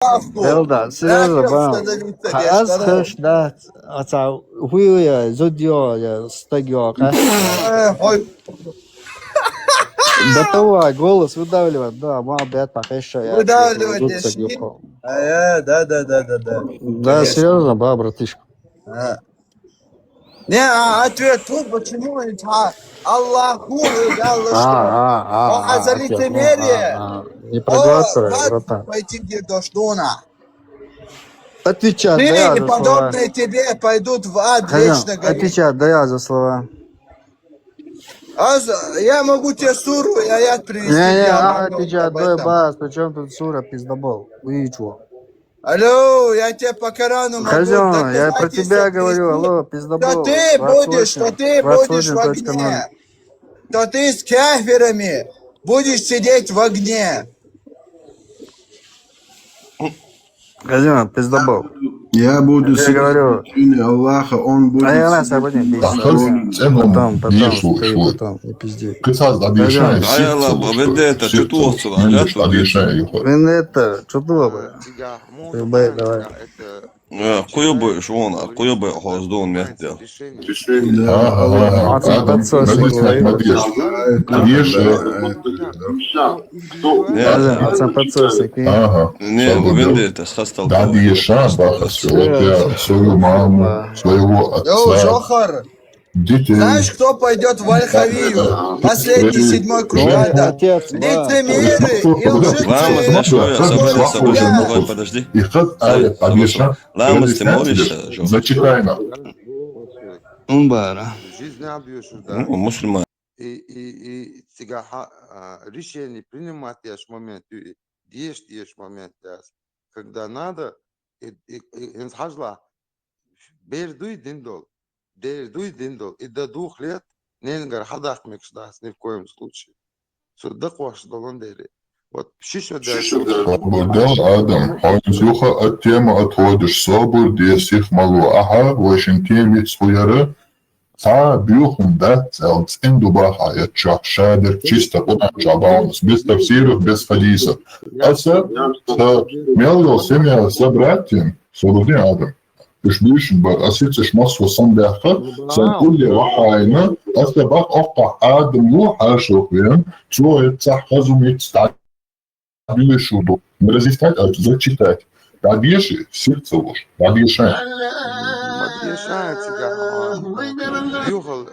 Elda, seriously, bro. Az kış da ata huya zodio ya stagio, да того голос выдавливает, да, молодец, пока я Выдавливать шли? Да. Да, серьезно, да, братишка. Не, ответ тут, почему не так? Аллаху за лицемерие. Не проглатывай, братан. Пойти где дождуна. Отвечай, Ты да я и за слова. подобные тебе пойдут в ад вечно гореть. Отвечай, да я за слова. Я могу тебе суру и аят привести. Не, отвечай, да бас, причем тут сура пиздобол. Вы чего? Алло, я тебе по Корану могу Хозяин, я про тебя говорю, алло, пиздобол. Что ты будешь в огне. Что ты с кафирами будешь сидеть в огне. Хозяин, пиздобол. Я буду Я говорю. Аллаха, он будет... А я нас обойдем, потом, не пизди. Ayala vendetta чутуоцу Вендетта, чудово. Давай. Куёбы швона, куёбы хоздон метте. Не, вендетта хастал. Да, Диеша, Баха, свою маму, своего отца. Жохар, Детей. знаешь, кто пойдет в Аль-Хавию? Последний 7-й круг ада. Лицемеры и Лама, знаешь, что я собрался, давай, подожди. И как Адиша, Лама, ты молишься? зачитай нам. Умбара. Мусульман. И тебя решение принимать есть момент, есть момент, когда надо, и инсхажла, бердуй диндол, и до 2 лет ненгар хадах мекшдас, ни в коем случае. Судак ваш долондери. Вот шишо Бадал Адам, Ханзюха от темы отходишь, собор, десих малу, ага, Вашингтон ведь свояры, та бюхум, да, целц индубаха, я чах шадер, чисто чабаунс, без тавсиров, без хадисов. Аса, мелгал семья собратьям, свободный Адам. Ишбишн бар, асицеш массу сандяха, санкулли вахайна, аса бах офта Адам ю хашухвен, чует цахазумит стать. Шуду. Разъяснять, зачитать. Подъеши, сердце ложь. Подъешай. Бюхал,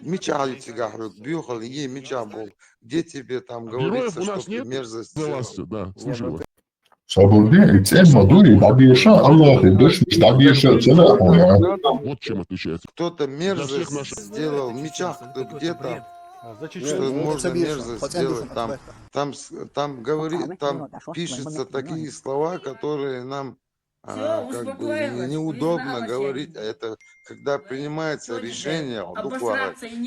мечали тигару, бюхал, ей меча был. Где тебе там говорится, что ты мерзость да, слушай вас. Свободнее, цель мадури, подъеша, Аллах, и дышишь, подъеша, целая. Вот чем отличается. Кто-то мерзость сделал, мечах где-то. Что можно мерзость сделать, там говорит, там пишется такие слова, которые нам как бы неудобно говорить, а это когда принимается решение,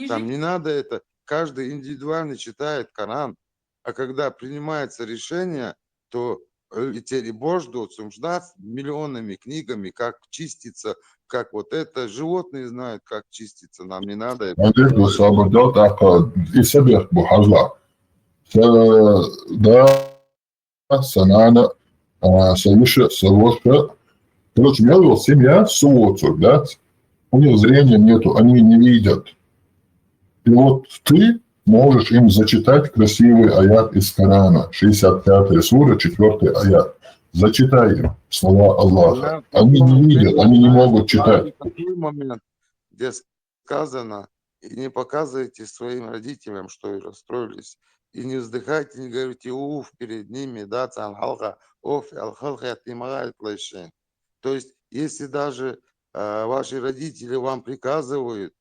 там не надо это, каждый индивидуально читает Коран, а когда принимается решение, то теперь Божду ждать миллионами книгами, как чиститься, как вот это, животные знают, как чиститься, нам не надо это. Надежду освободят, и себе бухазла. Да, санана, совыше, совошка. Короче, мелвил семья суоцу, да? У них зрения нету, они не видят. И вот ты можешь им зачитать красивый аят из Корана, 65-я сура, 4-й аят. Зачитай им слова Аллаха. Они не видят, они не могут читать. Такой момент, где сказано, и не показывайте своим родителям, что и расстроились, и не вздыхайте, не говорите уф перед ними, да, цанхалха, оф, алхалха, тимагает плащен. То есть, если даже ваши родители вам приказывают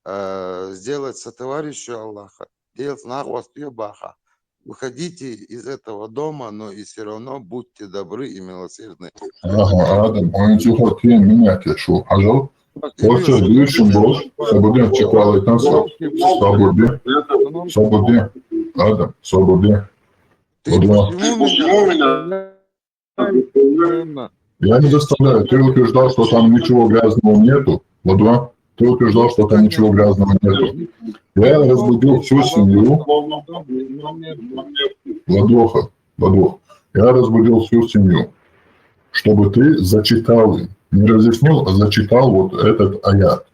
сделать сотоварищу Аллаха, делать нахваст баха, выходите из этого дома, но и все равно будьте добры и милосердны. Ага, Адам, он тихо, ты меня тешу, хажал? Просто дышим, Бог, свободен, чекал и танцевал. Свободен, Адам, свободен. Я не заставляю, ты утверждал, что там ничего грязного нету, Ладва? Ты утверждал, что там ничего грязного нету. Я разбудил всю семью. Ладоха. Я разбудил всю семью, чтобы ты зачитал им. Не разъяснил, а зачитал вот этот аят.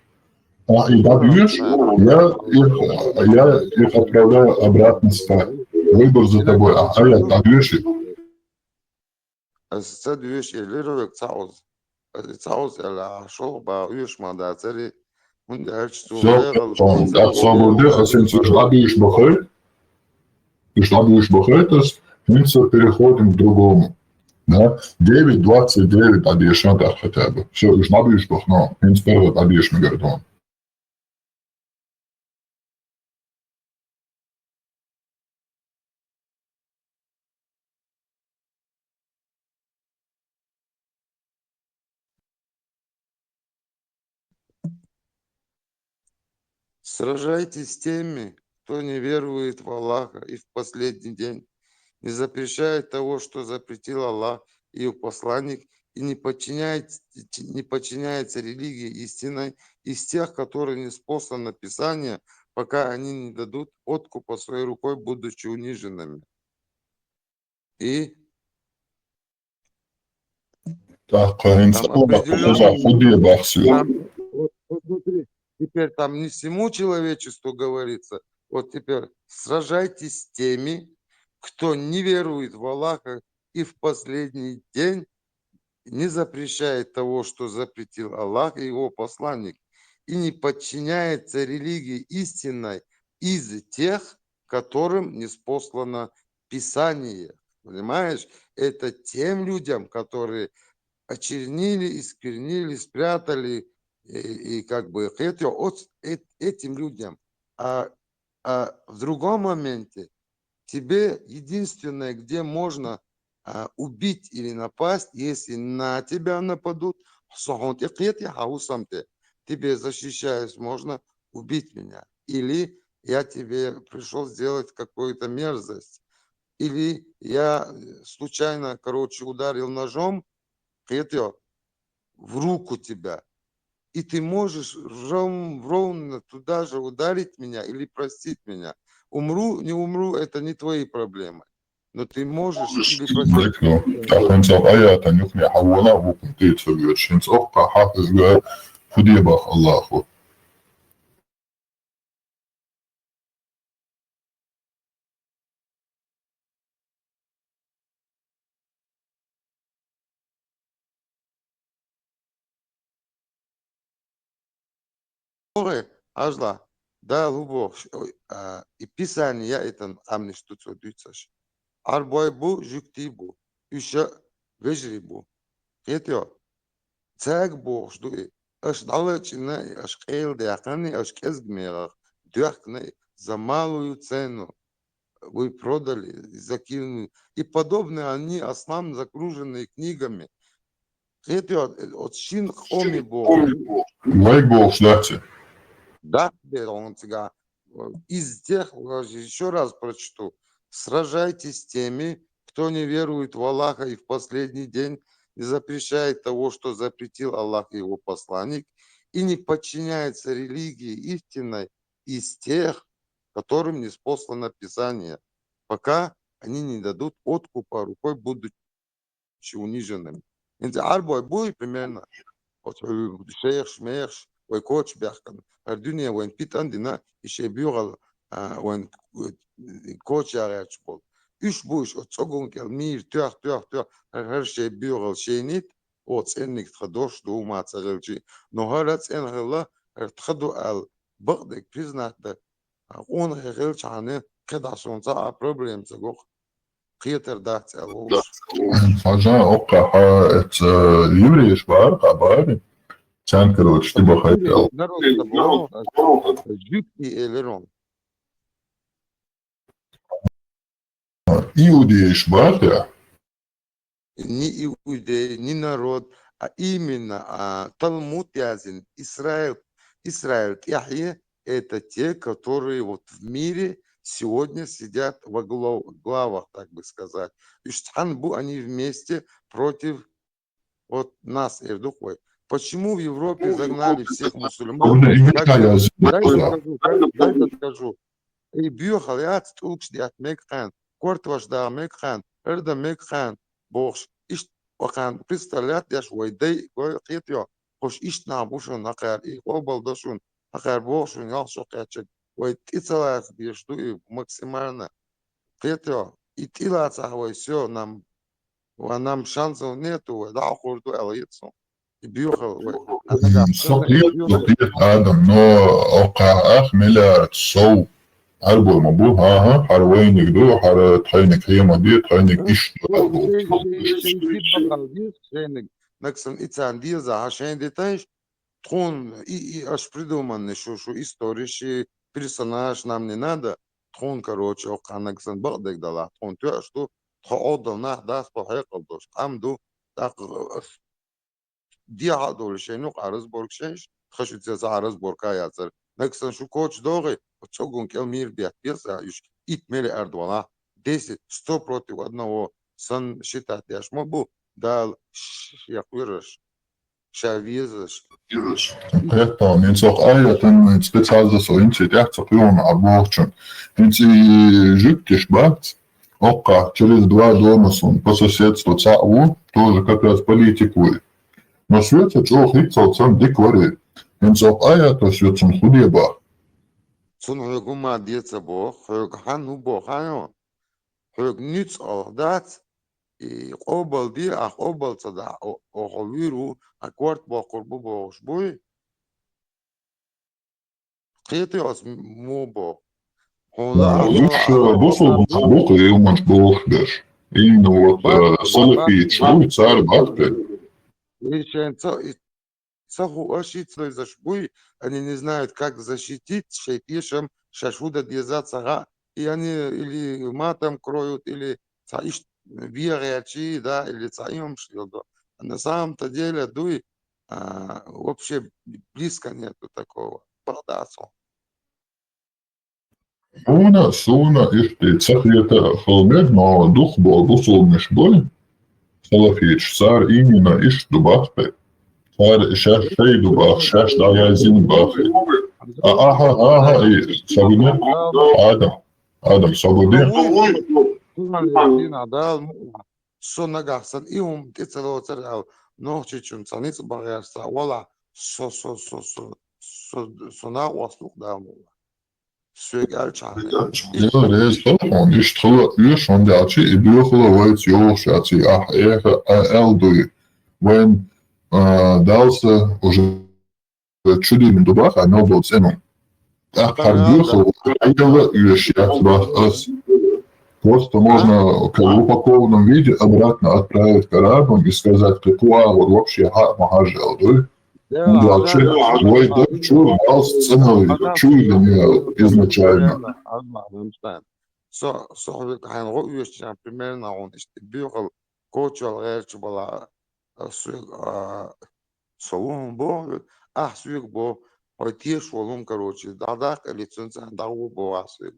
И добьешь, я их отправляю обратно спать. Выбор за тобой. Аят добьешь их. السادويش اللي تعوز على شوربة ويش ما داتري من دارش Все, от свободы, а добьешь бахай. И что добьешь бахай, то есть мы переходим к другому. Да? 9:29 добьешь надо хотя бы. Все, уж добьешь бахно. Минц первый добьешь мегардон. Сражайтесь с теми, кто не верует в Аллаха и в последний день, не запрещает того, что запретил Аллах и его посланник, и не подчиняется религии истинной из тех, которые ниспослано Писание, пока они не дадут откупа своей рукой, будучи униженными. И Так, вот смотри, теперь там не всему человечеству говорится, вот теперь сражайтесь с теми, кто не верует в Аллаха и в последний день не запрещает того, что запретил Аллах и его посланник, и не подчиняется религии истинной из тех, которым ниспослано Писание. Понимаешь? Это тем людям, которые очернили, исквернили, спрятали, и как бы этим людям. А в другом моменте тебе единственное, где можно убить или напасть, если на тебя нападут, тебе защищаюсь, можно убить меня. Или я тебе пришел сделать какую-то мерзость. Или я случайно, ударил ножом в руку тебя. И ты можешь ровно туда же ударить меня или простить меня. Умру, не умру, это не твои проблемы. Но ты можешь или простить. Ажла, да, любовь. И Писание это амнистуцию дույцаш. Арбой бу, жюкти бу. Еще вежри бу. Это цег бу, что аж далечина, аж кейл дяхани, аж кезгмерах. Дяхни за малую цену. Вы продали, закинули. И подобные они основном загруженные книгами. Это от шин хоми бу. Лайк бог, ждайте. Да, он тебя из тех, еще раз прочту, сражайтесь с теми, кто не верует в Аллаха и в последний день, не запрещает того, что запретил Аллах и его посланник, и не подчиняется религии истинной из тех, которым ниспослано Писание, пока они не дадут откупа рукой, будучи униженными. Арбой будет примерно шех, ой, коч бяхкан. Ардуния вен питан дина еще бюрал вен коч арячбол. Иш буш от согон кел мир тях herşey бюрал шейнит от ценник тхадош до ума царелчи. Но харец эн хела тхаду ал багдек признакта он хелч ане кедасон за проблем загох. Хитер дат алош. Фажа окка это евреи швар, кабари. Чан, короче, ты бы хотел. Иудеи швар, не иудеи, не народ, а именно Талмуд Язин, Израиль, Яхье, это те, которые вот в мире сегодня сидят во главах, так бы сказать. И Штанбу они вместе против вот нас, Эрдухой. Почему в Европе загнали всех мусульман? Дай скажу. И бюхал, я отстукшди от Мекхан, кортваш да Мекхан, Эрда мекхан бохш иш вахан представлять яш войдей гойқитё хош иш набушун акар и обалдошун акар бошун ялшо качет вой тицалас бешту и максимально қитё и тилаца вой всё нам шансов нету да хурду элитсо и бьёхал вой анага صحيح صحيح آدم نو أوقع مليار صو حربو مبو ها حروينك دو حر تخينك هي مدي تخينك إيش Наксам ицан диза ашен детаешь тхун и аж придуманный что истории персонаж нам не надо тхун короче оканаксан багдек дала тхун то что тхоодо на даст по хекалдош амду так دي شنو عرض بركشش خشت زي عرض بركا ياسر نكسن شو كوتش دوغي وتشوغون كلمير بيت بيسا يش إيت ميري أردوانا 100 против одного сан считать яш мобу дал яквирш шавизш Это не цох это специально со инци тяхца пион аборчен. Инци жуткиш бац. Ока через 2 дома сон по соседству ЦАУ тоже как раз политикует. Но света чох хитцал сам диквари. Инцох то свет худеба. Сун хойгума деца бо хойг хану бо хано хойг ниц ордат и обал ди ах обал цада оховиру аккорд бо корбу бо шбуй قيتي أس موبو Лучше босл бог и умаш бог даш. Именно вот салафи чуй царь бахты. Саху ошиться за шбуй, они не знают, как защитить шейтишем шашуда дезацага, и они или матом кроют, или цаиш биарячи, да, или цаим шлюдо. А на самом-то деле дуй вообще близко нету такого. Бардасу. Суна ихти цахьета холмер, но дух был босл меш бой. Салафич царь именно иш дубахты. Царь шаш шей дубах, шаш да я зин бахты. Ага, и сабуне Адам сабуне. Сона гарсан иум тецело церал нохчичун цаниц барерса вала сона ослух даму. Söger çare. Ja, det telefon. Ich traue schon der Achi, ich büchle weit joch, Achi, eldu. When дался уже чудим дубах, а не был цену. Так, бюхл, айдала юш, я ас. Просто можно в упакованном виде обратно отправить корабль и сказать, какой вот вообще махажел, да? Дальше, твой док чур дал цену, чур для нее изначально. صحبك هنغو يشتغل примерно он بيغل كوتشال غير شبلا سوون بو أحسوك بو ويتيش ولوم كروتشي داداك اللي تنسان داو بو أحسوك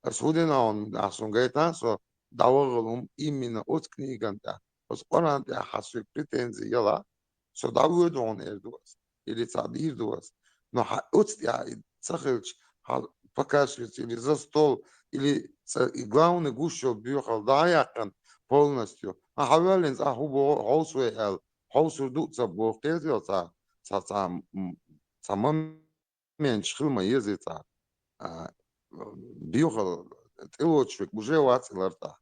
أسودنا он أحسون جايتان سو داو غلوم إمنا أوت كنيغان تا بس قران تا أحسوك بريتنزي يلا سو داو يدون إردوس или цадир дуас но أوت يا تسخلش покажешь или за стол или главный гуще бьёхал даяқан полностью а хавалинс а хубо хаусвел хаусу дуца бохтезел самом меньшхилма езица бьёхал тылочек уже вациларта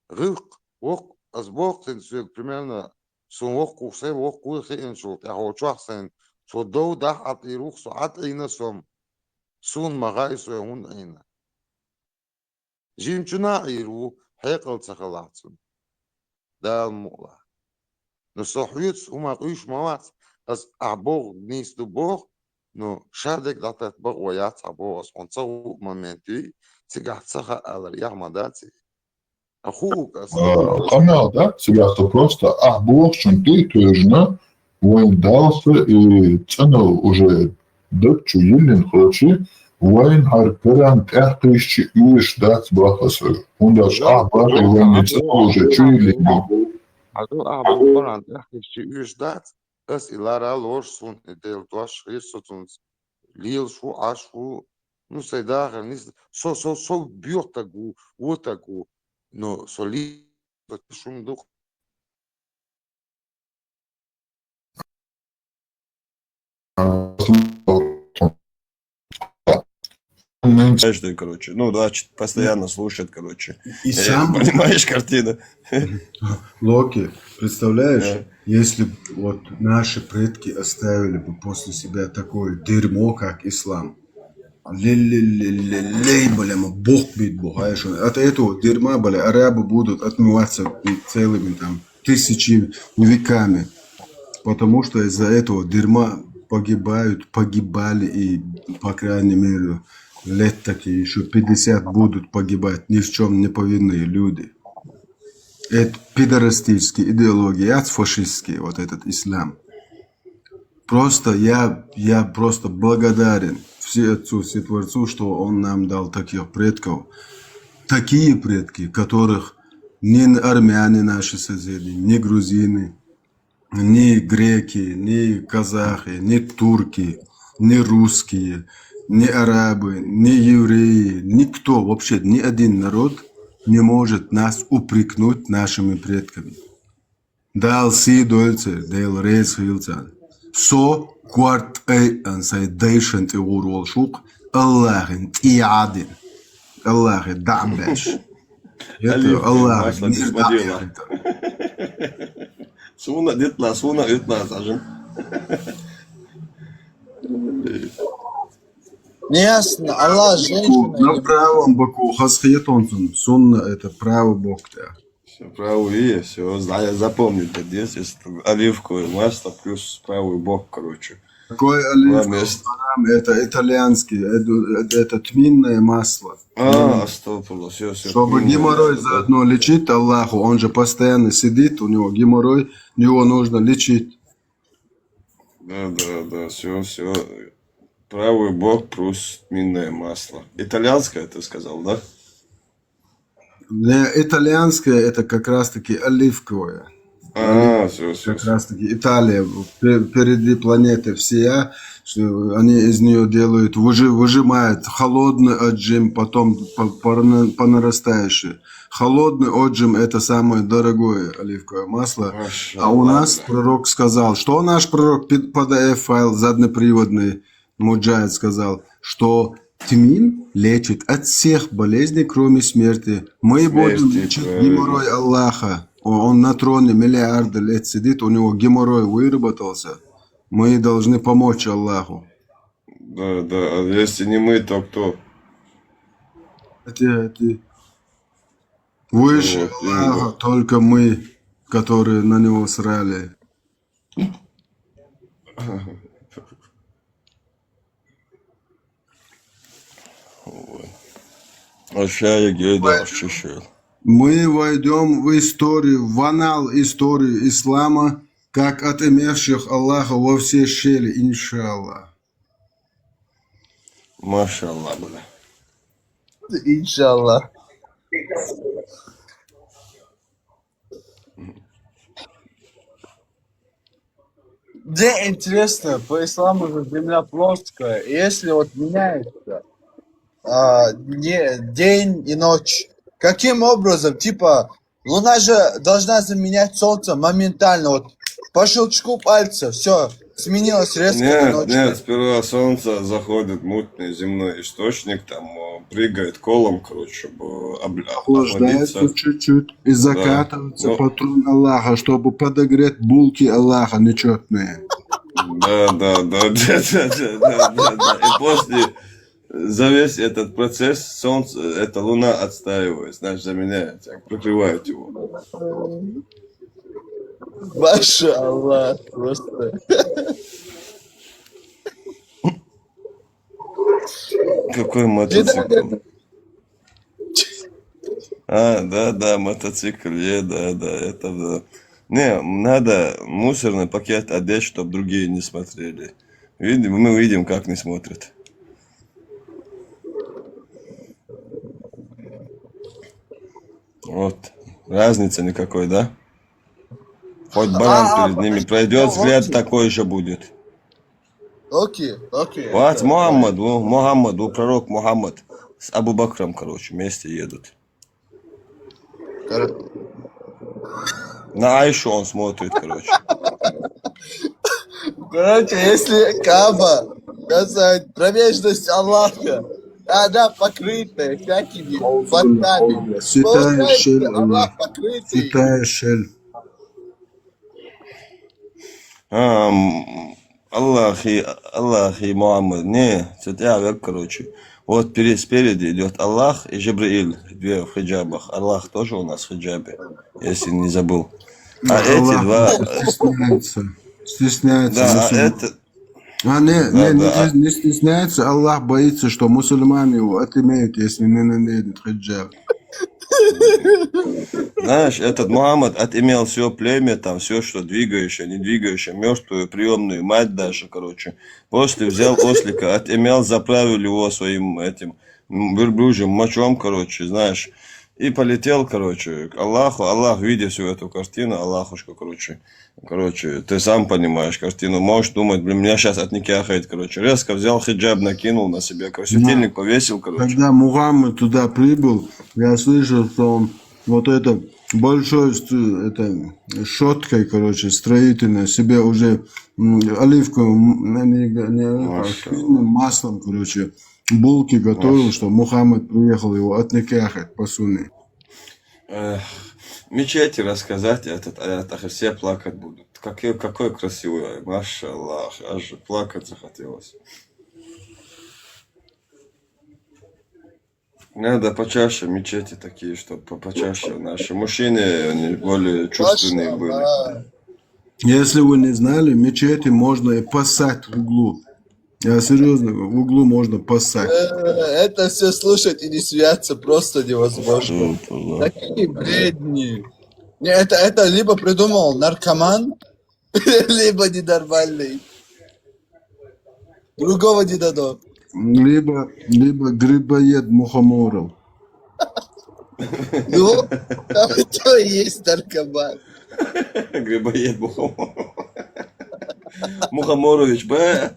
рылк ок азбохтен сюк примерно сун ок кусе ок кусе шут а хочахсен so do dag at die roeg so at ina som soon magay so hun ina jimchuna iru هيقل تخلعتم ده الموضوع نصحيت وما قيش موات بس أعبوغ نيس دبوغ نو شادك داتت بغ ويات أعبوغ أسفنصو مومنتي تيجح تسخى على الرياح مداتي أخوك Канал, да? Сега просто бог чунтуй тожна, войн дался и ценил уже дочу Елен хочи, وين هالكلام تحكي شيء يوش دات بخسر ونداش بخ وين يتسوج شيء هذول أعبوغ تحكي شيء يوش دات بس إلارا لوش سون إدل توش خيصتون ليل شو عشو ну сайдахар нис со бьётагу вотагу но соли шум дух. Знаешь, ты, короче, ну да, постоянно слушает, короче. И сам Понимаешь картину? Локи, представляешь, Да. если б вот наши предки оставили бы после себя такое дерьмо, как ислам. Лей, бля, Бог бит Бог, а что? От этого дерьма, бля, арабы будут отмываться целыми там тысячи веками. Потому что из-за этого дерьма погибали и, по крайней мере, лет такие еще 50 будут погибать ни в чем не повинные люди. Это пидорастические идеологии, фашистские, вот этот ислам. Просто я просто благодарен Всеотцу, Всетворцу, что он нам дал таких предков. Такие предки, которых ни армяне наши соседи, ни грузины, ни греки, ни казахи, ни турки, ни русские, ни арабы, ни евреи, никто, вообще ни один народ не может нас упрекнуть нашими предками. Дал си дольце, дел рейс хилцан. Со кварт эй ансай дейшен те урол шук, Аллахин тиадин. Аллахин дамбеш. Это Аллахин не дамбеш. Суна детла, суна ütla, сажен. Неясно, Аллах, женщина. На правом боку хасхетонсун, сунна это правый бок. Все, правый, все, запомни это детство, оливковое масло плюс правый бок, короче. Какой оливковый, это итальянский, это тминное масло. Стопало, все. Чтобы геморрой заодно лечить Аллаху, он же постоянно сидит, у него геморрой, его нужно лечить. Да, все. Правый бок плюс тминное масло. Итальянское ты сказал, да? Итальянское это как раз таки оливковое. Все. Как раз таки Италия впереди планеты всея, что они из нее делают, выжимают холодный отжим, потом по нарастающей. Холодный отжим это самое дорогое оливковое масло. А у нас пророк сказал, что наш пророк PDF-файл заднеприводный Муджахид сказал, что тмин лечит от всех болезней, кроме смерти. Мы будем лечить геморрой Аллаха. Он на троне миллиарды лет сидит, у него геморрой выработался. Мы должны помочь Аллаху. Да, а если не мы, то кто? Эти. Выше Аллаха только мы, которые на него срали. Мы войдем в историю, в анал истории ислама, как отымевших Аллаха во все щели, иншаллах. Машаллах, бля. Иншаллах. Где интересно, по исламу же земля плоская, и если вот меняется день и ночь, каким образом, типа, Луна же должна заменять Солнце моментально, вот по щелчку пальца, все, сменилось резко на ночь. Нет, сперва Солнце заходит мутный земной источник, там прыгает колом, короче, чтобы охладиться. Чуть-чуть и закатывается по трон Аллаха, чтобы подогреть булки Аллаха нечетные. Да. И после, за весь этот процесс Солнце, эта Луна отстаивает, значит, заменяет, прикрывает его. Маша Аллах, просто. Какой мотоцикл? Да, мотоцикл, да, это да. Не, надо мусорный пакет одеть, чтобы другие не смотрели. Мы видим, как не смотрят. Вот. Разницы никакой, да? Хоть баран перед ними пройдет, взгляд такой же будет. Окей. Вот Мухаммад, пророк Мухаммад с Абу Бакром, короче, вместе едут. На Айшу он смотрит, короче. Короче, если Каба сказать промежность Аллаха, она покрытая всякими фактами. Святая шель Получается, Аллах. Аллах покрытый. Святая шель. Аллах и Мухаммад. Не, цветя век, короче. Вот спереди идет Аллах и Джибраиль, две в хиджабах. Аллах тоже у нас в хиджабе, если не забыл. А эти два... Стесняется. Да, это... Не стесняется, Аллах боится, что мусульмане его отымеют, если не наденет хиджаб. Знаешь, этот Мухаммад отымел все племя, там все, что двигающее, не двигающее, мертвую, приемную, мать даже, короче. После взял ослика, отымел, заправил его своим этим верблюжьим мочом, короче, знаешь. И полетел, короче, к Аллаху. Аллах, видя всю эту картину, Аллахушка, короче, ты сам понимаешь картину. Можешь думать, блин, меня сейчас отникяхает, короче. Резко взял хиджаб, накинул на себя, светильник повесил, короче. Когда Мухаммад туда прибыл, я слышал, что он вот это большой щеткой, короче, строительной, себе уже оливковым маслом, короче, булки готовил, что Мухаммад приехал его отникяхать по сунне. Мечети рассказать этот аят, все плакать будут. Какой красивый, машаллах, аж плакать захотелось. Надо почаще мечети такие, чтобы почаще наши мужчины, они более чувственные были. Если вы не знали, мечети можно и пасать в углу. Я серьезно, в углу можно пасать. Это все слушать и не смеяться просто невозможно. Такие бредни. Не, это либо придумал наркоман, либо ненормальный. Другого не дадут. Либо грибоед Мухоморов. Ну, то и есть наркоман. Грибоед Мухоморов. Мухоморович, б.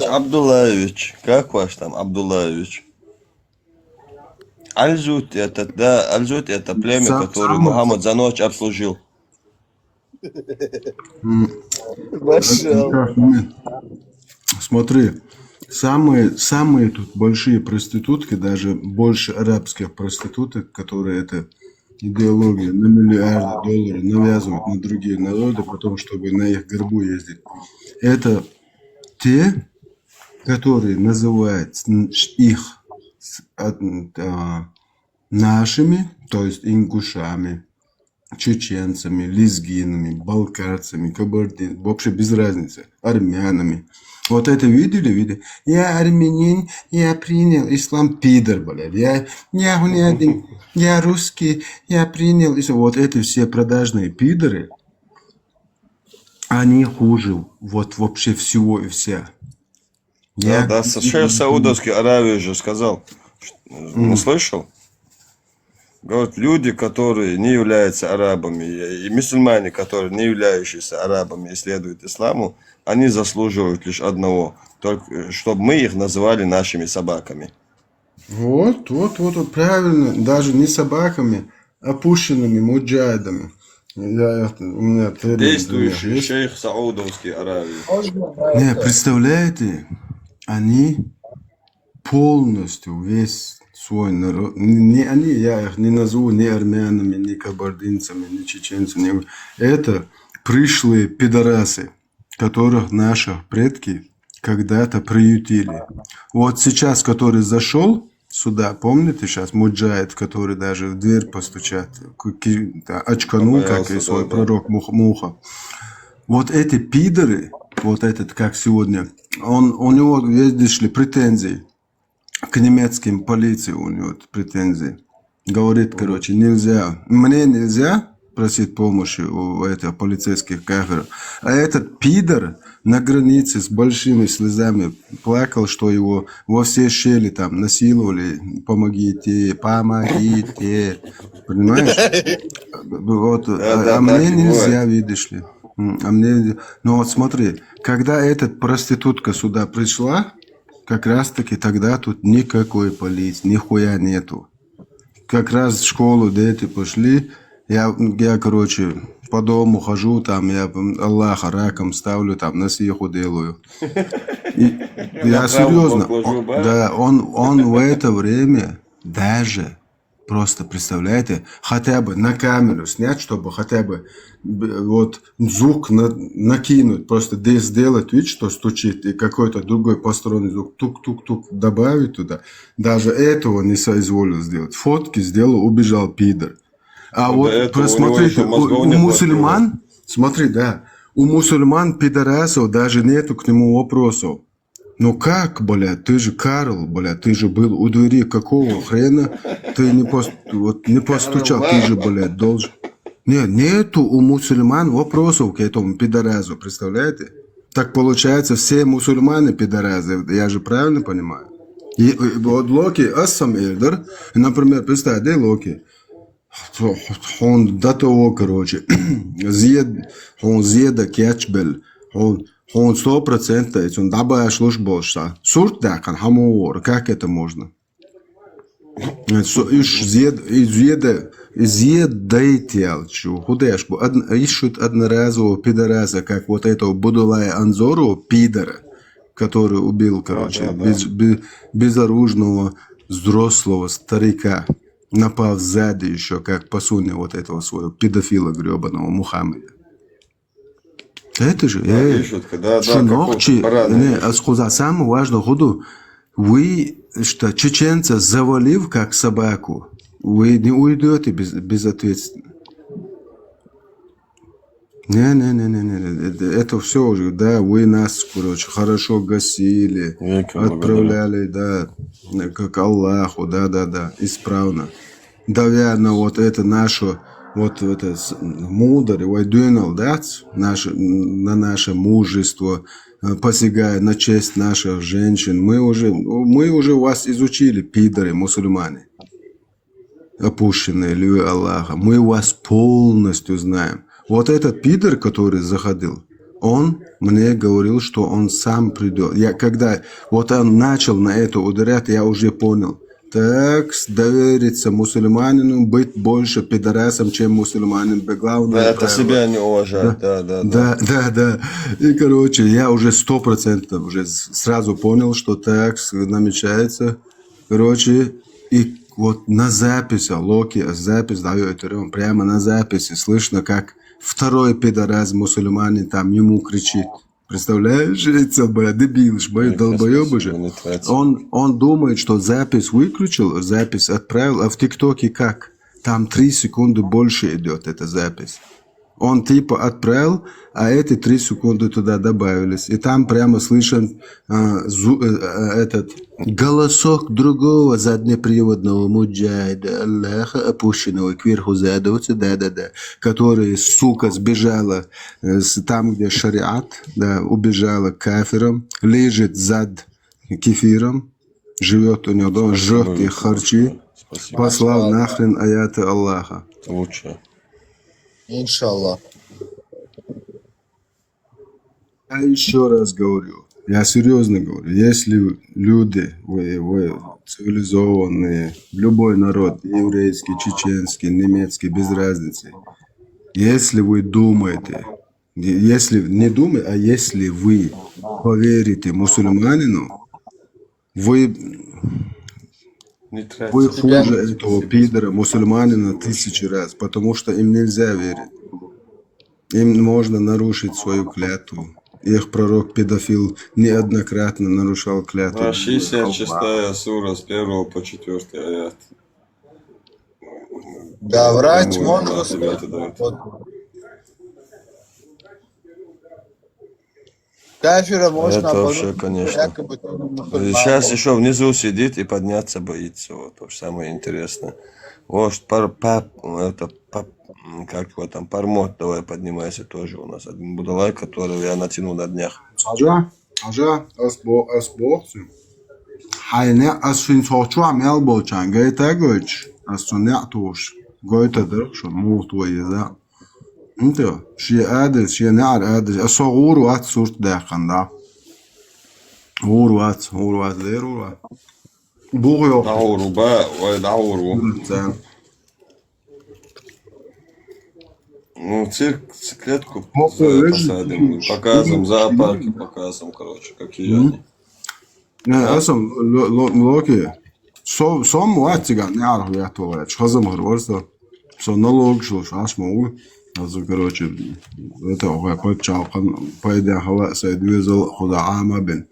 Абдулаевич, как ваш там Абдулаевич? Аль-Зут это племя, которое Мухаммад за ночь обслужил. Смотри, самые тут большие проститутки, даже больше арабских проституток, которые это идеология на миллиарды долларов навязывают на другие народы, потом, чтобы на их гербу ездить. Это те, которые называют их нашими, то есть ингушами, чеченцами, лезгинами, балкарцами, кабардинцами, вообще без разницы, армянами. Вот это видели? Я армянин, я принял ислам, пидор, блядь. Я русский, я принял ислам. Вот эти все продажные пидоры, они хуже вот вообще всего и вся. Да, шейх Саудовской Аравии же сказал. Не слышал? Говорят, люди, которые не являются арабами, и мусульмане, которые не являющиеся арабами и следуют исламу, они заслуживают лишь одного, только чтобы мы их называли нашими собаками. Вот, правильно, даже не собаками, а опущенными муджахидами. У меня действующий шейх Саудовской Аравии. Не, представляете, они полностью весь свой народ, я их не назову ни армянами, ни кабардинцами, ни чеченцами, это пришлые пидорасы, которых наши предки когда-то приютили. Вот сейчас, который зашел сюда, помните сейчас, муджахид, который даже в дверь постучат, очканул, как и свой пророк Муха. Вот эти пидоры, вот этот, как сегодня, у него, видишь ли, претензии к немецким полиции, у него претензии. Говорит, короче, мне нельзя просить помощи у этих полицейских каферов. А этот пидор на границе с большими слезами плакал, что его во все щели там насиловали. Помогите. Понимаешь? Вот, мне нельзя, видишь ли. Ну вот смотри, когда эта проститутка сюда пришла, как раз таки тогда тут никакой полиции, нихуя нету. Как раз в школу дети пошли, я, короче, по дому хожу, там, я Аллаха раком ставлю, там, насиху делаю. И я серьезно, он в это время даже, просто представляете, хотя бы на камеру снять, чтобы хотя бы вот звук накинуть, просто сделать вид, что стучит, и какой-то другой посторонний звук, тук-тук-тук, добавить туда. Даже этого не соизволил сделать. Фотки сделал, убежал пидор. А Но вот посмотрите, у мусульман, смотри, да, у мусульман пидорасов даже нету к нему вопросов. Ну как, блядь, ты же Карл, блядь, ты же был у двери, какого хрена ты не постучал, ты же, блядь, должен. Нет, нету у мусульман вопросов к этому пидорасу, представляете? Так получается, все мусульмане пидорасы, я же правильно понимаю? И вот Локи Ассам Эльдер, например, представь, да, Локи, он до того, короче, он зеда кетчбел, он 100%, он дабая службоша. Сурт да, кан хамуор, как это можно? Зедайтел, худеш, ищут одноразового пидораса, как вот этого Будулая Анзору, пидора, который убил, короче, безоружного взрослого старика, напал сзади еще, как посуне вот этого своего педофила гребаного Мухаммеда. Это же, самое важное, вы, что чеченца завалив как собаку, вы не уйдете безответственно. Не, это все уже, да, вы нас, короче, хорошо гасили, отправляли, да, как Аллаху, да, исправно. Давя на вот это наше, вот это мудрый, войдунал, да, на наше мужество, посягая на честь наших женщин. Мы уже вас изучили, пидоры, мусульмане, опущенные, люби Аллаха. Мы вас полностью знаем. Вот этот пидор, который заходил, он мне говорил, что он сам придет. Когда вот он начал на это ударять, я уже понял. Так, довериться мусульманину, быть больше пидорасом, чем мусульманин. Главное, это себя не уважать, да. И, короче, я уже 100% уже сразу понял, что так намечается. Короче, и вот на записи, Локи, запись дает, прямо на записи слышно, как второй пидорас мусульманин там ему кричит. Представляешь, это дебил, долбоебы же. Он думает, что запись выключил, запись отправил, а в ТикТоке как? Там 3 секунды больше идет эта запись. Он типа отправил, а эти 3 секунды туда добавились. И там прямо слышен этот голосок другого заднеприводного муджайда Аллаха, опущенного кверху задовца, да, который, сука, сбежала там, где шариат, да, убежала к кафирам, лежит зад кефиром, живет у него дома, жрет их харчи, послал нахрен аяты Аллаха. Лучше. Иншаллах. Я еще раз говорю, я серьезно говорю, если люди, вы цивилизованные, любой народ, еврейский, чеченский, немецкий, без разницы, если вы думаете, если не думаете, а если вы поверите мусульманину, вы хуже этого пидора, мусульманина 1000 раз, потому что им нельзя верить. Им можно нарушить свою клятву. Их пророк педофил неоднократно нарушал клятву. 66 сура с 1 по 4 аят. Да, врать можно. Кафира можно, это вообще, конечно. Сейчас еще внизу сидит и подняться боится. Вот то же самое интересное. Вот как его там, Пармот, давай поднимайся, тоже у нас один будалай, которого я натянул на днях. Ажа, асбохцу. Хайне асфинцочу амел болчан, гайта гоч, асцунятуш, гайта дыркшу, мулту еза. انت شي قادر شي نعر قادر صغور وقت صورت داخن دا Урват, дер урват. Бугуёк. Дауру, ой, дауру. Ну, клетку посадим, показом, зоопарки показом, короче, какие они. أصلا لوكي صوم وقت قاعد نعرف يحتوى خزم هرورسا صنلوك شو اسمه also короче это какой чалкан пойдя хала сайдвезал خدا عامة بين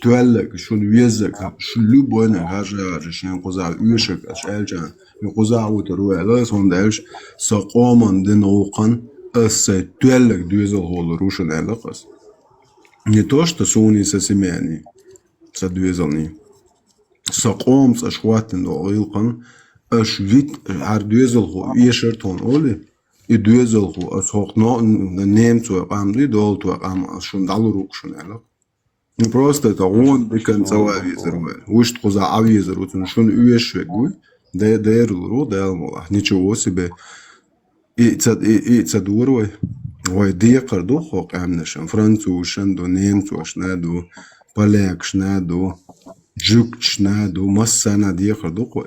تولك شو الويزك شو لبونا هاجا شن قزع يوشك أشعلجا يقزع وتروي لا صون داش سقامان دنوقن السيد تولك دوزل هول روشن علاقس не то что суни сосемяни سدوزلني سقوم سشواتن وعيلقن أشويت عردوزل هو يشرتون أولي يدوزل هو أسحقنا نيم توقام دي دول توقام شون دالو روكشون علاق просто это он бекан цававизер уж тхоза авизер вот шон уешвегу деру делмола ничего себе и цадурой ой дикар духо камнешен французшен до немцошна до полякшна до жукчна до массана дикар духо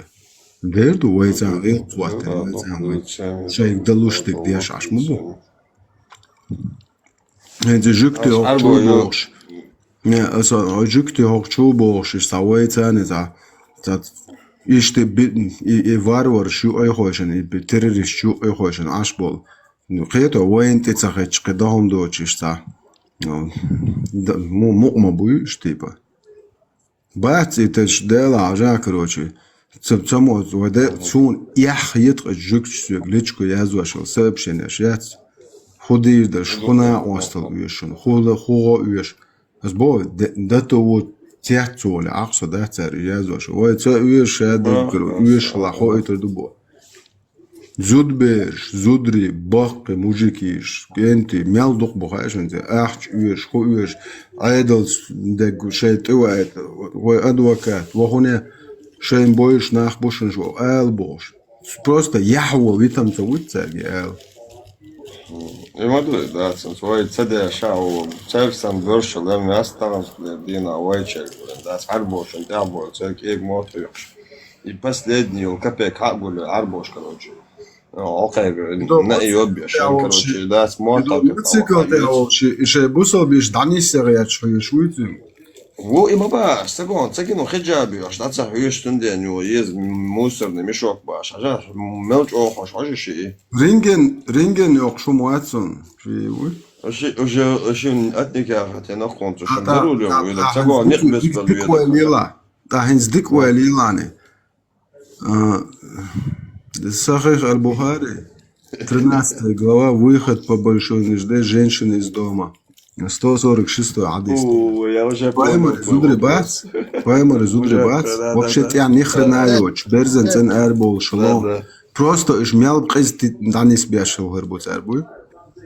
дерду ой цан ил кватен шайк далуштик диаш ашму это жукте охчубош не also жукте охчубош савайцан за işte varvar şu ay hoşan terörist şu ay hoşan aşbol Qeto وين تسخش قدهم دوتشتا مو بوي штипа بات تش دلا عجا короче цamo وده سون يح يتق جوكش ليچكو يازوش سبشن شات خودي ده شخنا واستل ويشن خو ويش اس بو دتو تياتول اقصى ده تر يازوش ويت ويش هذا ويش لا خو يتردبو زودبيش زودري باق مujikيش انتي ميل دوق بوخاش انت احش ويش خو ويش ايدلز دك شيت وات وادوكات وهنا شين بويش ناخ بوشن شو ال بوش просто يحو ويتم توتساجي ال Имаду, да, свой цеде шау, церксан вършил, еми аз ставам дина уайчек, да, с арбошен, тябо, церк ек мотоёш. И последний, капек хагулю, арбош, короче. Окей, не и обьешь, короче, да, с моток. Цикл те еще бусол биш данисерия шуйцу. Во има баш, сегон, цегино хиджаби, аш таца хуйштунден, ю ез мусорный мешок баш, ажа мелч охош, ажиши. Ринген yok şu muatson. Уже отниках, я на концу, что дорулем, или цегон, нет без лила. Да хинздик лилани. Сахих аль-Бухари, 13 глава, выход по большой нужде женщины из дома. 146 адис. Я уже понял. Поймали зудри бац. Вообще я ни хрена ёч. Берзен цен эрбол шло. Просто иш мял бқиз данис бяшил гербуц эрбуй.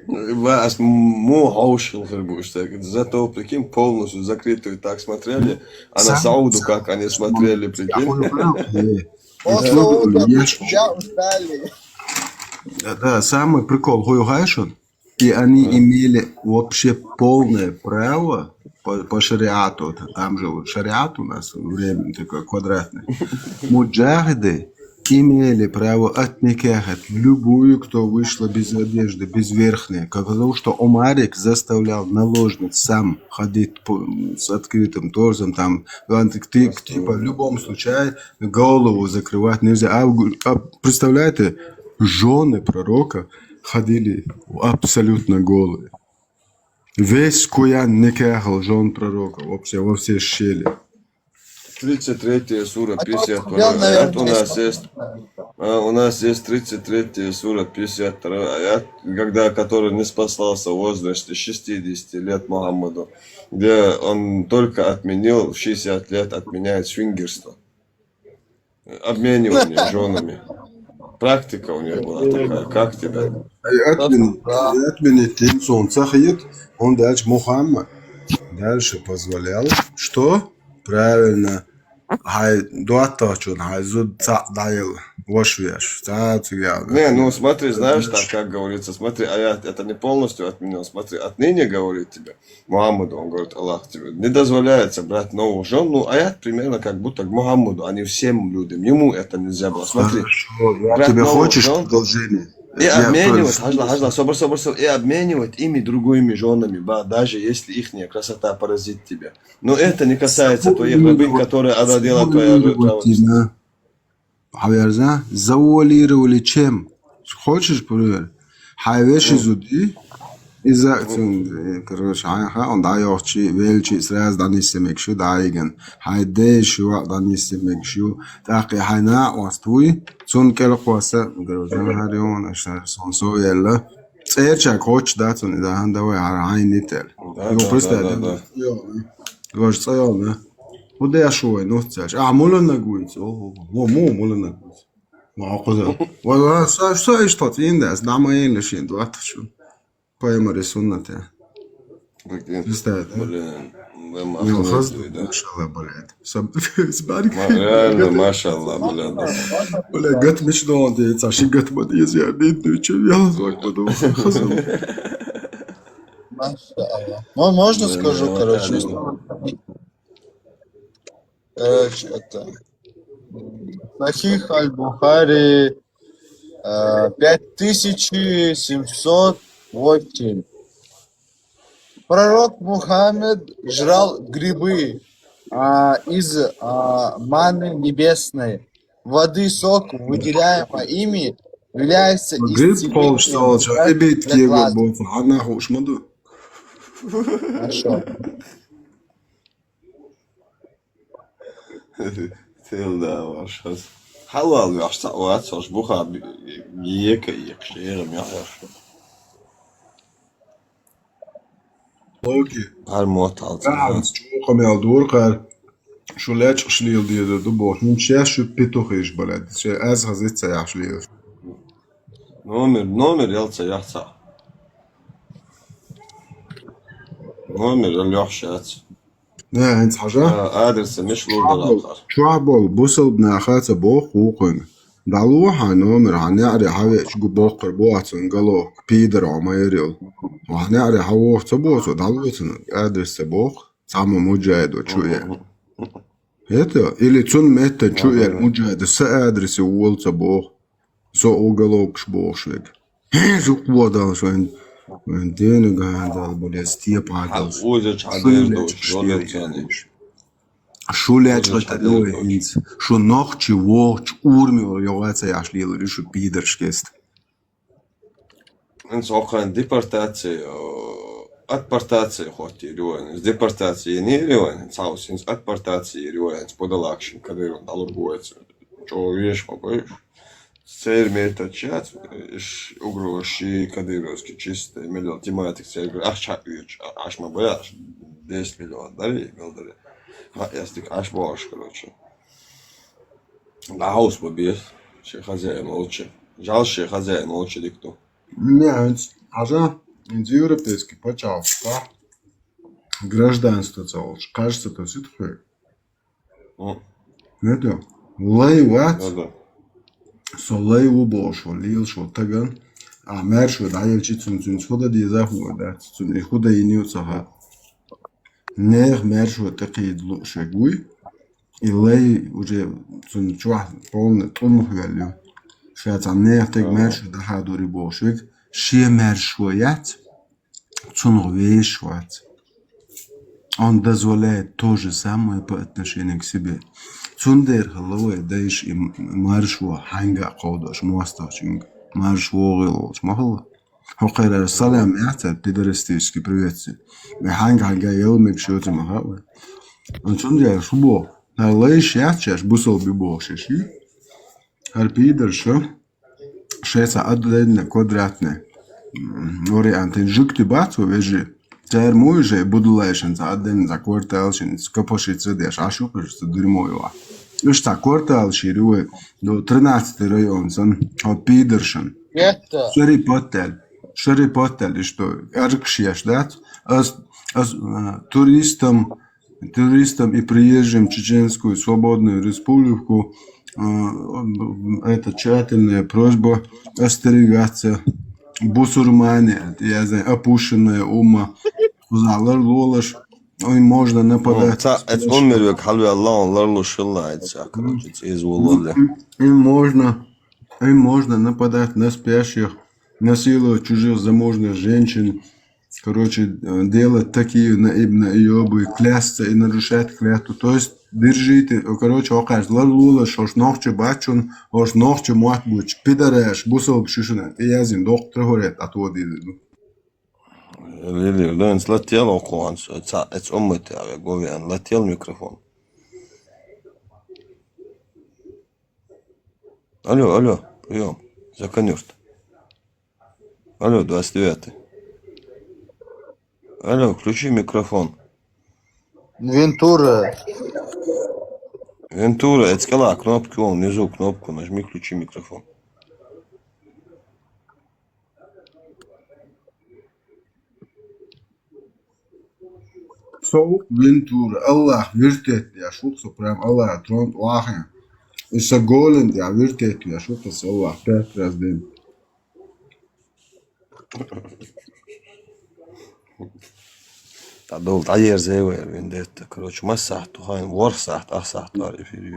Вас му хаушил гербуц. Зато, прикинь, полностью закрытую так смотрели, а на Сауду как они смотрели, прикинь. Да, самый прикол, Хуйгайшон, и они имели вообще полное право по шариату, там же вот шариат у нас время такое квадратное, муджахиды имели право отникахать любую, кто вышла без одежды, без верхней, потому что Омарик заставлял наложниц сам ходить с открытым торсом, там, типа, в любом случае голову закрывать нельзя. А представляете, жены пророка ходили абсолютно голые. Весь Куян никахал жен пророка, вообще во все щели. 33 сура, 52 аят у нас есть 33 сура, 52 аят, который не спасался в возрасте 60 лет Мухаммаду, где он только отменил, в 60 лет отменяет свингерство, обменивание женами. Практика у него была такая, как тебе? Отменить тенцон цахает, он дальше Мухаммад дальше позволял, что? Правильно, Хай дуаттачун, хай зуд ца дайл вошвеш. Ца цугял. Не, ну смотри, знаешь, так как говорится, смотри, аят это не полностью отменил, смотри, отныне говорит тебе, Мухаммаду, он говорит, Аллах тебе, не дозволяется брать новую жену, ну, аят примерно как будто к Мухаммаду, а не всем людям, ему это нельзя было, смотри. Хорошо, тебе хочешь продолжение? И обменивать, хажла, собор, и обменивать ими другими женами, даже если ихняя красота поразит тебя. Но это не касается твоих рабынь, которые одолела твоя рабыня. Хаверза, завуалировали чем? Хочешь, проверь? Хайвеши зуди, из-за, короче, он даёрчи, велчи, сраз даниссемекшу, дайген, хайдешу, даниссемекшу, так и хайна, оствуй, цун келхуаса, короче, харион, сон соелла, церчак, хоч, да, цун, да, хандавай, хайнител. Да. Говоришь, цаёл, Куда я шо, ну цач. А, мола нагуйц. О, мола нагуйц. Ма коза. Вала, что что инда, знама лишин, дуата шо. Поема суннате. Блин, Ну, хаз, машалла, блядь. Сбарик. реально, машалла, блин. Бля, гат мечдон, де цаши гат мадиз, я не чё, я злой буду. Ну, можно скажу, короче, это Сахих аль-Бухари 5708. Пророк Мухаммед жрал грибы из маны небесной. Воды сок, выделяемый ими, является Гриб полчаса, эбит киева бот, а нахуй шмаду. Хорошо. Tilda var šas. Halal varsa o atsoš buhā jēka iekšēram jāvar. Loki. Har motāls. Kāds čūkam jau durkar, šo lēč šlīl diedu dubo, un šie šo pituhiš balad, šie ez hazitsa jā šlīl. Номер jelca jācā. Номер jāšāc. نه انت حاجة؟ Adrese مش لوردر. شعبول بوصل بناخات بوخ وقن دالوها نومر هنعري حوي شو بوقر بواتن قالو بيدر عميريل وهنعري حووه تبوتو دالوتن أدرس بوخ تعمل مجاهد وشوية هيتا إلي تون ميتا شوية المجاهد سأدرس وول تبوخ سو قالوكش بوخ شويك شو قوة شوين وين دينو قاعد بالستيا باقل Uzeć adrdoš, donercaniš. شو ليش غتلوه هينز شو نوخشي ووخش أورمي ويوغاتsa ياشليل شو بيدرش كيست Ens okan deportācija, atportācija hoti ir joens. Deportācija ir joens, sausins, atportācija ir joens, podalākšana, kad ir un alurgojas. Čo viešma pajuš. Цермер тачат, угроши кадыровский чистый миллион тематик цермер, аш мы бояш 10 миллионов, дари, голдари. Я стик аш бош, короче. Гаус побес, ще хозяин лучше. Жал ще хозяин лучше дикту. Не, ажа, европейский пожалуйста. Гражданство целое, кажется, то все такое. Это, лайват. Да. Солай убош, лил шо таган, а мэр шо дайл чицун схода дизаху да, цун худа иниуцаха. Нех мэр шо такид шагуй, и лей уже цун чуах полный тумх галю. Шаца нех так мэр шо даха дори бошик, ши мэр шо ят, цун веш шват. Он дозволяет то же самое по отношению к себе. Цундер халуэ дэйш и маршва ханга қодаш муасташинг маршва гилош махалла. Хокера салам яхта пидорестический приветствие. Ханга ел шоты махавэ. Он цундер шубо. Лэйш яхчаш бусол бибошиши. Пидорша шеца аддедне квадратне. Варианты жукти бату вежи. Цер мужа будулайшен за один за кварталшин скопошиться деш ашукаш дурмоева. Ишта квартал шируе до 13 район сан опидершен. Это Шери потел что аркшияш дат аз туристам туристам и приезжим в Чеченскую Свободную Республику это тщательная просьба остерегаться. Бусурмане, я знаю, опущенная ума, залар лолаш, ой, можно нападать. Это умер, халви Аллах, он ларлу шиллается, короче, из улоли. Им можно нападать на спящих, насиловать чужих замужних женщин, короче, делать такие наибны, клясться и нарушать клятву. То есть держите, короче, оказывается, ларлула, что ночью бачун, ош ночью мать буч, пидораш, бусал бшишина, и я зин, доктор говорит, а то диду. Лили, лен слетел окон, это умыты, а я говорю, летел микрофон. Алло, прием, законюрт. Алло, 29-й. Алло, включи микрофон. Вентура. Вентура, это сказала, кнопки вон, внизу кнопку, нажми, включи микрофон. Сол Вентура, Аллах, вертет, я шутка, прям Аллах, тронт лахен. И соголен, я вертет, я шутка, Аллах, 5 раз день. Дол таер зевер вендетта, короче, массахту, хайн ворсахт, ахсахт, арифири.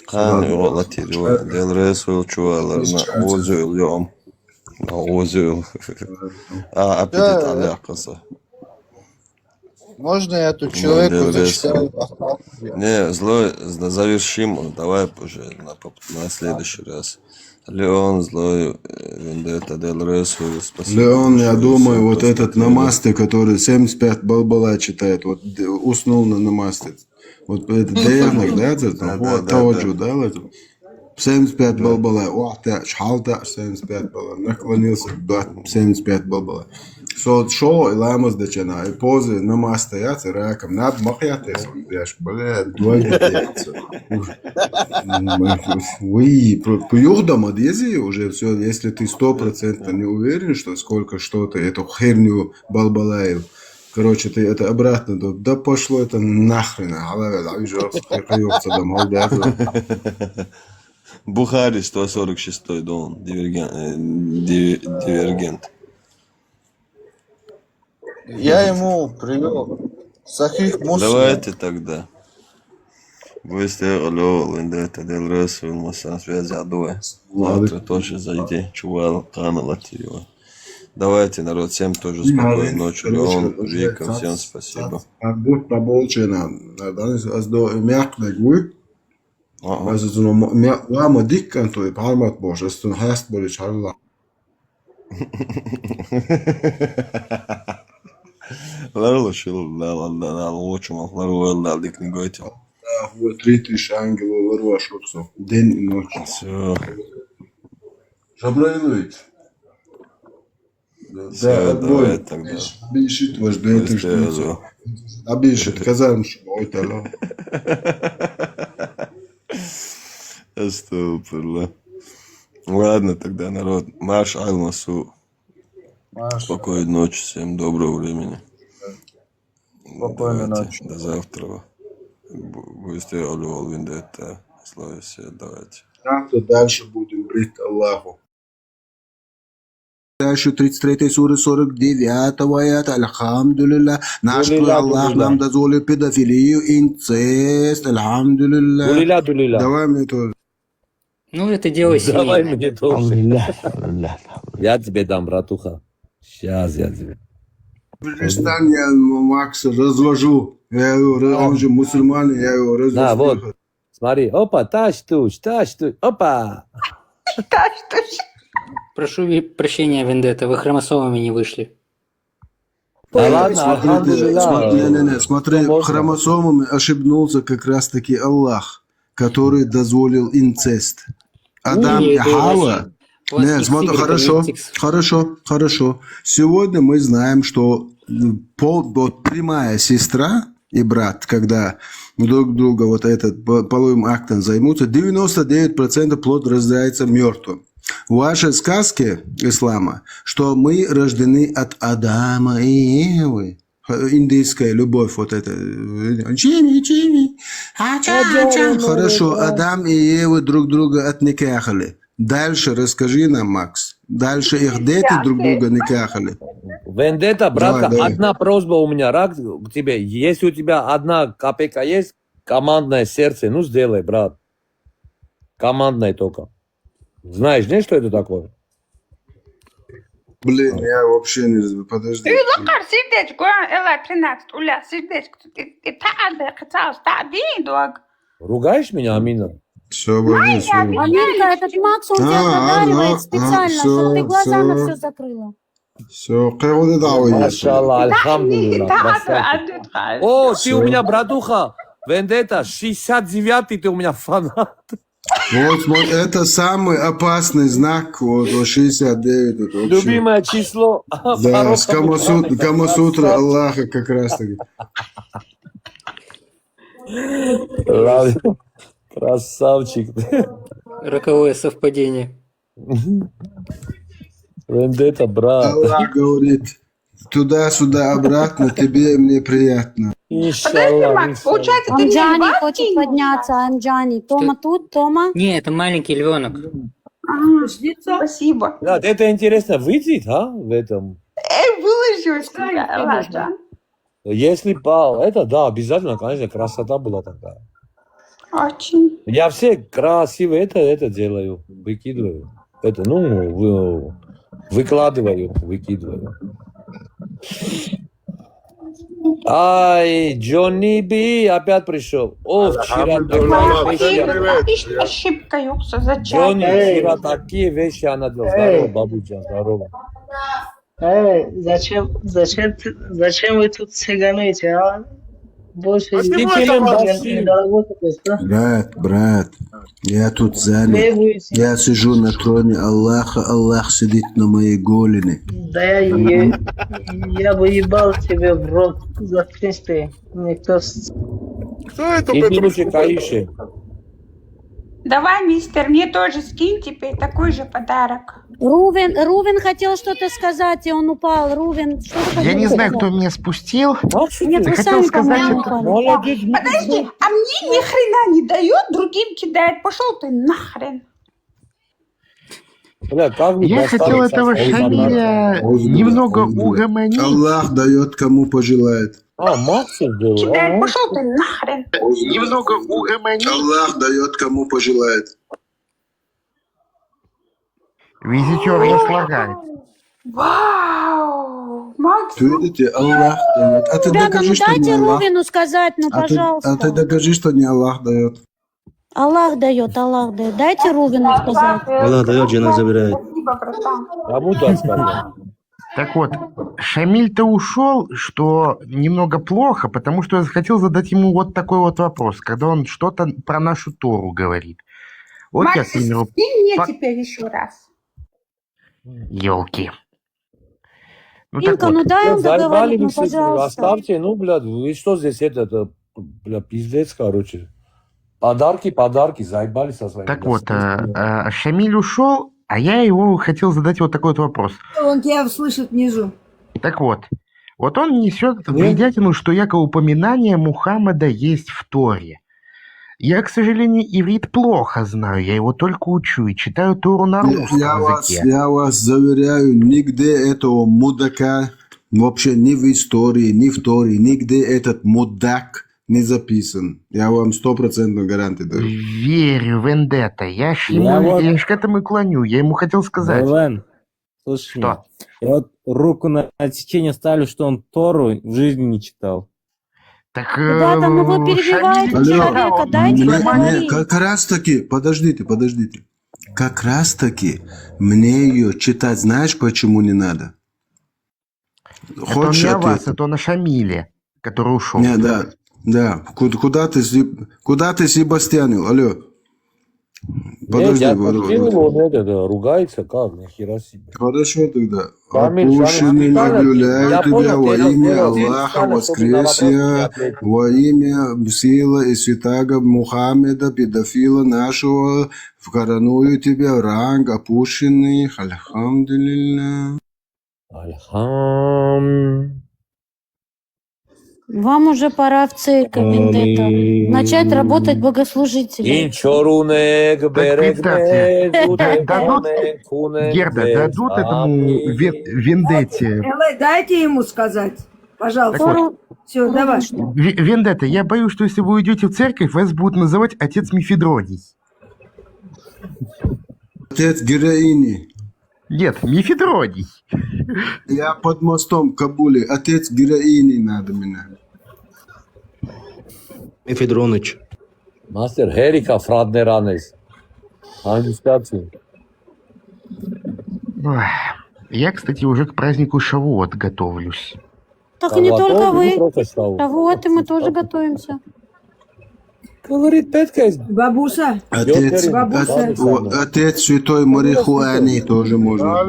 Хан юролатир, дел ресвел чуаларна, озуил йом. Озуил. Аппетит аляхаса. Можно я тут человеку зачитаю? Не, злой, завершим, давай уже на следующий раз. Леон, злой, вендетта, дел ресвел, спасибо. Леон, я думаю, вот этот намасты, который 75 балбала читает, вот уснул на намасте. Вот это Деянок, да, это Тоджу, да, это 75 балбала, о, шалта 75 балбала, наклонился, 75 балбала. Шо и ламас дачана, и позы намаста, я раком, над махятес, бляш, бля, двойка. Вы по одезе уже все, если ты 100% не уверен, что сколько что-то, эту херню балбалаев, короче, ты это обратно, да пошло это нахрен, Бухари 146-й, да, он, дивергент. Я ему привел Сахих Муслим. Давайте тогда. Будете алло, вендетта, дел ресвел, мы на связи, адуэ. Завтра тоже зайди, чувал, канал его. Давайте, народ, всем тоже спокойной ночи. Леон, Вика, всем спасибо. Будь поболчена, мягко гуй. Also so lama dikkan to parmat bosh, es tun hast boli charla. Ларло шил, да, лучше ларло, да, дик не гойте. Да, вот 3000 ангелов ларва шутсу, день и ночь. Все. Шабрайлует. Да, давай тогда. Бишит ваш дайте что. А бишит казармш, ой тало. Астагфируллах. Ладно тогда, народ. Марш Алмасу. Спокойной ночи, всем доброго времени. Спокойной ночи. До завтра. Будете алло, вендетта. Слава все, давайте. Завтра дальше будем брить Аллаху. Дальше 33 суры 49 аят. Альхамдулилля. Наш Аллах нам дозволил педофилию, инцест. Альхамдулилля. Давай мне тоже. Ну, это дело Давай семейное. мне тоже. Я тебе дам, братуха. Сейчас я тебе. Перестань, я Макса разложу. Я его, он же мусульманин, я его разложу. На, вот. Смотри. Опа, таш-туш, опа. Прошу прощения, Вендетта, вы хромосомами не вышли. Да ладно, Смотри, хромосомами ошибнулся как раз-таки Аллах, который дозволил инцест. Адам и Хава. Нет, смотри, хорошо. Сегодня мы знаем, что прямая сестра и брат, когда друг друга вот этот половым актом займутся, 99% плод рождается мертвым. В вашей сказке ислама, что мы рождены от Адама и Евы. Индийская любовь, вот это. Джимми. Хорошо, Адам и Ева друг друга отникахали. Дальше расскажи нам, Макс. Дальше их дети друг друга никахали. Вендетта, братка, Давай. одна просьба у меня, Рак, к тебе. Если у тебя одна копейка есть, командное сердце, ну сделай, брат. Командное только. Знаешь, не, что это такое? Блин, я вообще не разбираю. Подожди. сердечко, Элла 13, Уля, сердечко. Ругаешь меня, Амина? Все, блин, все. Аминка, этот Макс, он тебя задаривает специально, чтобы ты глаза на все закрыла. Все, кого давай. Машаллах, альхамдулилlah. красавчик. О, ты у меня, братуха, Вендетта, 69-й ты у меня фанат. Вот, смотри, это самый опасный знак, вот 69. Это вообще. Любимое число. Да, с Камасутра Аллаха как раз таки. Красавчик. Роковое совпадение. Вендетта, брат. Аллах говорит, туда-сюда, обратно, тебе и мне приятно. Подожди, Иншаллах, Макс, получается, ты Амджани мне хочет кинул? подняться, Амджани. Тома тут, Тома? Не, это маленький львенок. Спасибо. Да, это интересно, выйдет, а, в этом? Выложилась какая, ладно. Если пал, это да, обязательно, конечно, красота была такая. Очень. Я все красивые, это делаю, выкидываю. Это, ну, выкладываю, выкидываю. Ай, Джонни Би опять пришел. О, вчера такие Ошибка, Юкса, зачем? Джонни, вчера такие вещи она делала. Здорово, бабуджа, здорово. Зачем вы тут цыганите, а? Больше Брат, я тут занят. Я сижу на троне Аллаха, Аллах сидит на моей голени. Да я бы ебал тебе в рот. Заткнись ты. Никто... Иди лучше к Аише. Давай, мистер, мне тоже скинь теперь такой же подарок. Рувен хотел что-то сказать, и он упал. Рувен, что ты хотел Я не знаю, сказать? кто меня спустил. Нет, вы Хотел сами сказать, по-моему что- упали. Подожди, а мне ни хрена не дает, другим кидает. Пошел ты нахрен. Бля, как вы Я достали хотел сейчас этого свои Шамиля немного угомонить. Аллах дает, кому пожелает. А, Макс сделал. Кидает, пошел ты нахрен. Немного угомонить. Аллах дает, кому пожелает. Визитер не слагает. Вау, Макс. Видите, Аллах дает. А ты Ребята, докажи, ну что не дайте Аллах. Рувену сказать, ну А ты пожалуйста. докажи, что не Аллах дает. Аллах дает, Аллах дает. Дайте Рувену сказать. Аллах дает, жена забирает. Спасибо, братан. Кому так сказал? Так вот, Шамиль-то ушел, что немного плохо, потому что я хотел задать ему вот такой вот вопрос, когда он что-то про нашу Тору говорит. Вот я, к Макс, примеру, скинь мне теперь еще раз. елки. Ну Инка, так вот, ну дай он Заебали договорить, вы ну все, пожалуйста. оставьте, ну, блядь, вы что здесь это, бля, пиздец, короче. Подарки, заебали со своими. так вот, Шамиль ушел, а я его хотел задать вот такой вот вопрос. Он тебя слышит внизу. Так вот он несет бредятину, что якобы упоминание Мухаммада есть в Торе. Я, к сожалению, иврит плохо знаю, я его только учу и читаю Тору на русском языке. Я вас заверяю, нигде этого мудака, вообще ни в истории, ни в Торе, нигде этот мудак не записан. Я вам 100% гарантию даю. Верю, Вендетта, я ж к этому и клоню, я ему хотел сказать. Вен, слушай, Что? я вот руку на отсечение ставлю, что он Тору в жизни не читал. Так, Ребята, ну вы перебиваете Алло, человека, дайте договорить. как раз таки, подождите. Как раз таки мне ее читать, знаешь, почему не надо? Это он не о вас, это он о Шамиле, который ушел. Не, да. Куда ты, Себастьянил? Алло. Подожди, Нет, вот. он это, ругается, как, нахера себе. Хорошо тогда. Шамиль, Опущенный Шамиль, объявляю я тебя понял, во ты имя сделал, ты Аллаха сказал, чтобы на вопрос не воскресия, ответил. во имя силы и святаго Мухаммеда, педофила нашего, вкороную тебя в ранг опущенных. Альхамдулилля. Альхам. Вам уже пора в церковь, Вендетта. Начать работать богослужителем. Инчорунег, представьте, берегнег, дадут, Герда, дадут этому Вендетте. Дайте ему сказать, пожалуйста. Так вот. Все, давай. Вендетта, я боюсь, что если вы уйдете в церковь, вас будут называть отец Мефедроний. Отец героини. Нет, Мефедроний. Я под мостом в Кабуле. Отец героини надо меня. Мефедроныч. Мастер Херика Фраднеранес. Ангустацию. Ой, я, кстати, уже к празднику Шавуот готовлюсь. Так и не только вы. Вот и мы тоже готовимся. Говорит, Петка из... Бабуса. Отец святой марихуаны тоже можно.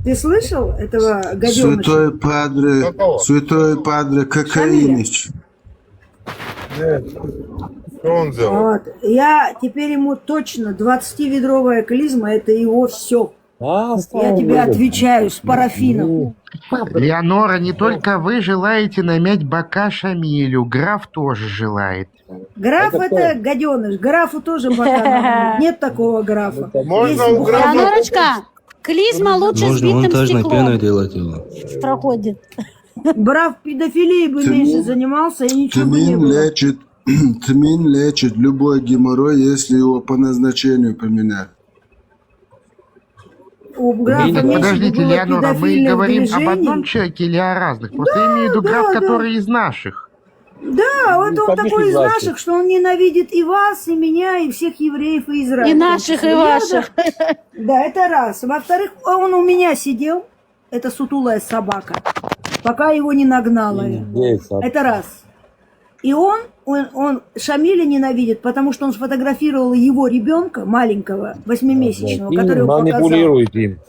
Ты слышал этого гаденыша? Святой падре Кокаинич. Что он сделал? Вот. Я теперь ему точно 20-ведровая клизма, это его все. Я тебе отвечаю, с парафином. Леонора, не только вы желаете намять бока Шамилю, граф тоже желает. Граф это гаденыш, графу тоже бока намять. Нет такого графа. Можно у графа... Леонорочка, клизма лучше с битым стеклом делать его. проходит. Граф педофилией бы меньше занимался и ничего бы не было. Тмин лечит любой геморрой, если его по назначению поменять. У графа меньше Подождите, было Леонора, мы педофильных говорим об движений. одном человеке или о разных? Просто я имею в виду граф, который из наших. Да, вот он такой из наших, что он ненавидит и вас, и меня, и всех евреев, и Израиля. И наших, и ваших. Да, это раз. Во-вторых, он у меня сидел, это сутулая собака, пока его не нагнала я. Это раз. И он Шамиля ненавидит, потому что он сфотографировал его ребенка, маленького, 8-месячного, который он манипулирует им.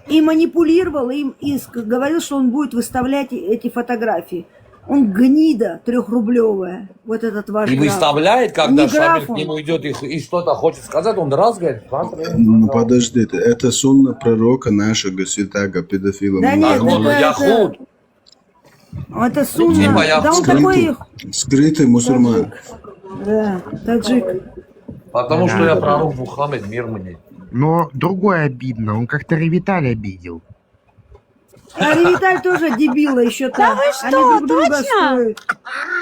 И манипулировал им, и говорил, что он будет выставлять эти фотографии. Он гнида 3-рублевая, вот этот ваш И граф. выставляет, когда Не Шамиль граф к он. нему идет и что-то хочет сказать, он раз говорит, Подождите, это сунна пророка нашего святаго педофила. Да нет, это Типа сунна. я Да он такой... Скрытый мусульман. Да, таджик. Потому что я пророк Мухаммед, мир мне. Но другое обидно, он как-то Ревиталь обидел. А Ревиталь тоже дебила еще там. Да вы что, точно?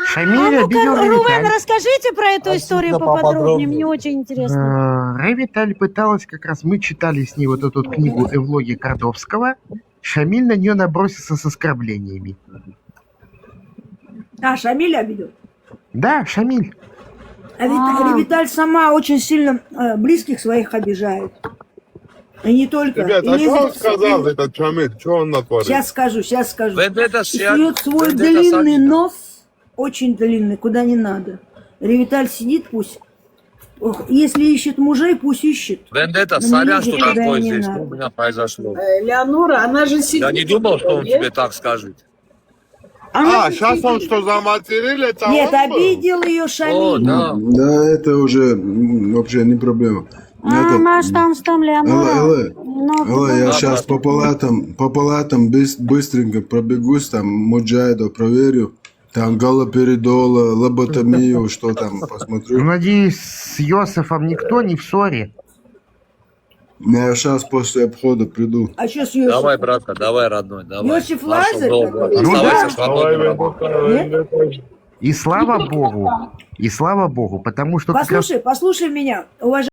Шамиль обидел Рувен, Ревиталь. расскажите про эту историю поподробнее, мне очень интересно. Ревиталь пыталась как раз, мы читали с ней вот эту книгу «Эвлоги Кордовского», Шамиль на нее набросился с оскорблениями. А, Шамиль обидел? Да, Шамиль. А ведь Ревиталь сама очень сильно близких своих обижает. И не только. Ребят, а что он сказал, этот Шамиль? Что он натворил? Сейчас скажу. Вендетта И сует свой длинный нос, очень длинный, куда не надо. Ревиталь сидит, пусть. Если ищет мужей, пусть ищет. Вендетта, Но не сорян, лезет, что куда такое не здесь, надо. что у меня произошло. Леонора, она же сидит. Я не думал, что он тебе так скажет. Сейчас он что, заматерил? Это Нет, он был? обидел ее Шамиль. Да, это уже вообще не проблема. Маш, там, Леонора. Я сейчас по палатам быстренько пробегусь, там муджайдо проверю, там галоперидола, лоботомию, что там посмотрю. Надеюсь, с Йосифом никто не в ссоре. Я сейчас после обхода приду. А что с Йосифом? Давай, братка, давай, родной, давай. Йосиф Лазарь? Оставайся свободным. И слава богу, потому что как раз Послушай меня, уважаемый.